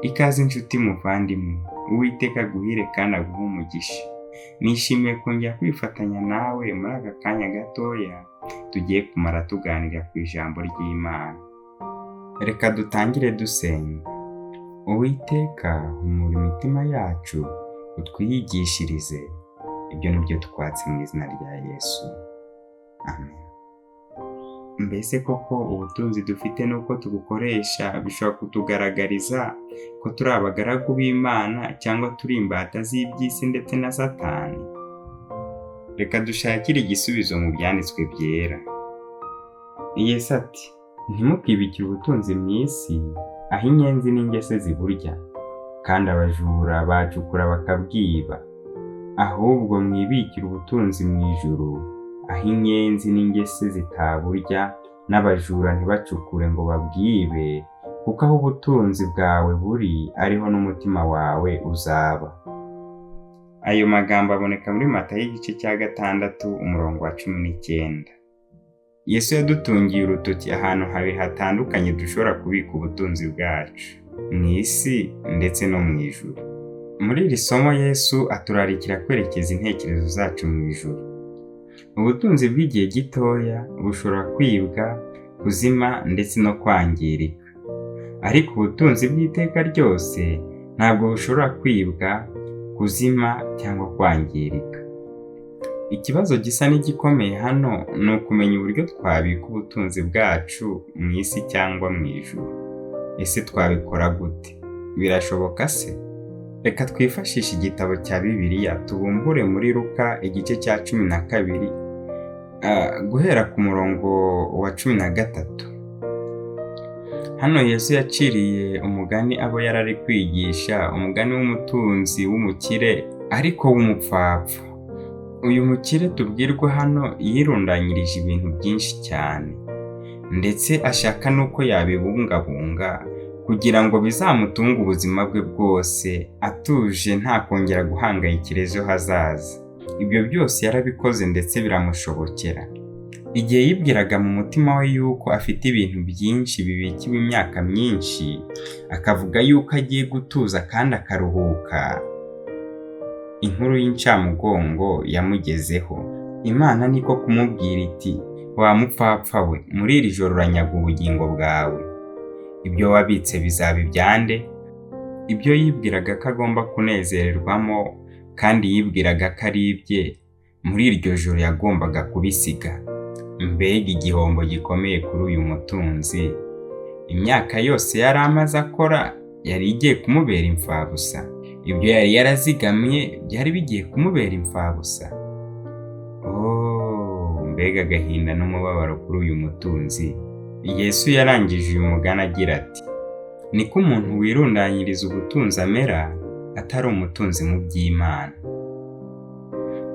Ikaze inshuti muvandimwe, Uwiteka aguhire kandi aguhe umugisha. Nishimiye kongera kwifatanya nawe muri aka kanya gatoya tugiye kumara tuganira ku ijambo ry'Imana. Reka dutangire dusenga. Uwiteka, humura imitima yacu, utwiyigishirize. Ibyo ni byo twatse mu izina rya Yesu. Amen. Mbese koko ubutunzi dufite n'uko tubukoresha bishobora kutugaragariza ko turi abagaragu b'Imana cyangwa turi imbata z'iby'isi ndetse na Satani? Reka dushakire igisubizo mu byanditswe byera. Yesu ati, ntimukibikire ubutunzi mu isi, aho inyenzi n'ingese ziburya, kandi abajura bacukura bakabwiba. Ahubwo mwibikire ubutunzi mu ijuru, aho inyenzi n'ingese zitaburya, n'abajura ntibacukure ngo babwibe, kuko aho ubutunzi bwawe buri ariho n'umutima wawe uzaba. Ayo magambo aboneka muri Matayo igice cya 6 umurongo wa 19. Yesu yadutungiye urutoki ahantu habiri hatandukanye dushobora kubika ubutunzi bwacu, mu isi ndetse no mu ijuru. Muri iri somo Yesu aturarikira kwerekeza intekerezo zacu mu ijuru. Ubutunzi bw'igihe gitoya bushobora kwibwa, kuzima ndetse no kwangirika. Ariko ubutunzi bw'iteka ryose ntabwo bushobora kwibwa, kuzima cyangwa kwangirika. Ikibazo gisa n'igikomeye hano ni ukumenya uburyo twabika ubutunzi bwacu mu isi cyangwa mu ijuru. Ese twabikora gute? Birashoboka se? Reka twifashishe igitabo cya Bibiliya tubumbure muri Luka igice cya 12 guhera ku murongo wa 13. Hano Yesu yaciriye umugani abo yarari kwigisha, umugani w'umutunzi w'umukire ariko w'umupfapfa. Uyu mukire tubwirwa hano yirundanyirije ibintu byinshi cyane, ndetse ashaka nuko yabibungabunga kugira ngo bizamutunge ubuzima bwe bwose atuje, nta kongera guhangayikira ejo hazaza. Ibyo byose yarabikoze ndetse biramushobokera. Igihe yibwiraga mu mutima we yuko afite ibintu byinshi bibikiwe imyaka myinshi, akavuga yuko agiye gutuza kandi akaruhuka, inkuru y'incamugongo yamugezeho. Imana niko kumubwira iti, wa mupfapfa we, muri iri joro uranyaga ubugingo bwawe. Ibyo wabitse bizaba ibyande? Ibyo yibwiraga ko agomba kunezererwamo kandi yibwiraga ko ari ibye, muri iryo joro yagombaga kubisiga. Mbega igihombo gikomeye kuri uyu mutunzi. Imyaka yose yari amaze akora yari igiye kumubera imfabusa. Ibyo yari yarazigamye byari bigiye kumubera imfabusa. Mbega agahinda n'umubabaro kuri uyu mutunzi. Yesu yarangije uyu mugani agira ati, niko umuntu wirundanyiriza ubutunzi amera, atari umutunzi mu by'Imana.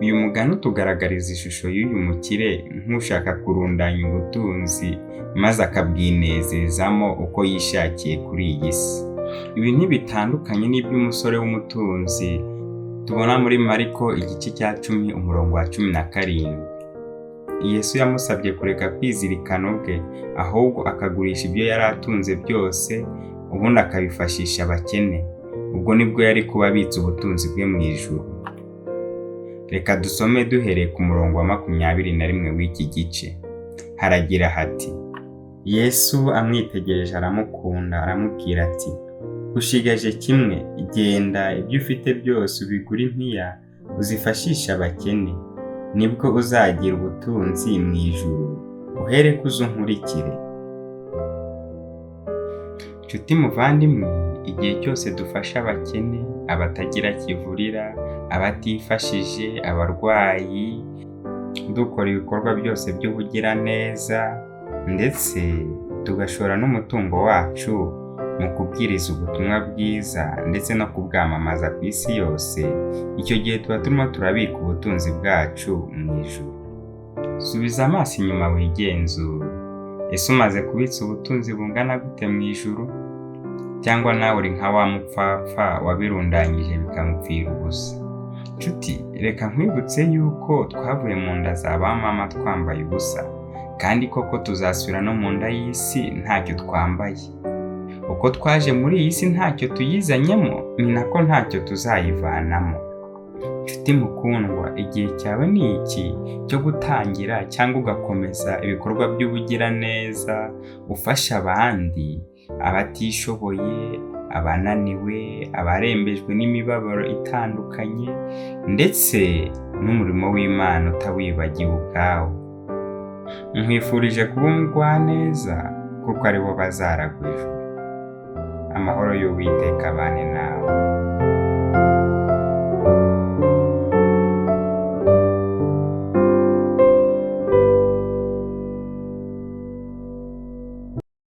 Uyu mugani utugaragariza ishusho y'uyu mukire nk'ushaka kurundanya ubutunzi maze akabwinezezamo uko yishakiye kuri iyi si. Ibi ntibitandukanye n'iby'umusore w'umutunzi tubona muri Mariko igice cya 10 umurongo wa 17. Yesu yamusabye kureka kwizirikana ubwe, ahubwo akagurisha ibyo yari atunze byose, ubundi akabifashisha abakene. Ubwo nibwo yari kuba abitse ubutunzi bwe mu ijuru. Reka dusome duhereye ku murongo wa 21 w'iki gice. Haragira hati, Yesu amwitegereje aramukunda, aramubwira ati, ushigaje kimwe, genda ibyo ufite byose ubigure impiya, uzifashisha abakene, nibwo uzagira ubutunzi mu ijuru, uhereko uzunkurikire. Nshuti muvandimwe, igihe cyose dufasha abakene, abatagira kivurira, abatifashije, abarwayi, dukora ibikorwa byose by'ubugiraneza, ndetse tugashora n'umutungo wacu mu kubwiriza ubutumwa bwiza ndetse no kubwamamaza ku isi yose, icyo gihe tuba turimo turabika ubutunzi bwacu mu ijuru. Subiza amaso inyuma wigenzure. Ese umaze kubitsa ubutunzi bungana gute mu ijuru? Cyangwa nawe uri nka wa mupfapfa wabirundanyije bikamupfira ubusa? Nshuti, reka nkwibutse yuko twavuye mu nda za ba mama twambaye ubusa, kandi koko tuzasubira no mu nda y'isi ntacyo twambaye. Uko twaje muri iyi si ntacyo tuyizanyemo, ni nako ntacyo tuzayivanamo. Nshuti mukundwa, igihe cyawe ni iki cyo gutangira cyangwa ugakomeza ibikorwa by'ubugiraneza, ufasha abandi, abatishoboye, abananiwe, abarembejwe n'imibabaro itandukanye, ndetse n'umurimo w'Imana utawibagiwe ubwawo. Nkwifurije kuba umugwaneza kuko ari bo bazaragwa ijuru. Amahoro y'Uwiteka abane nawe.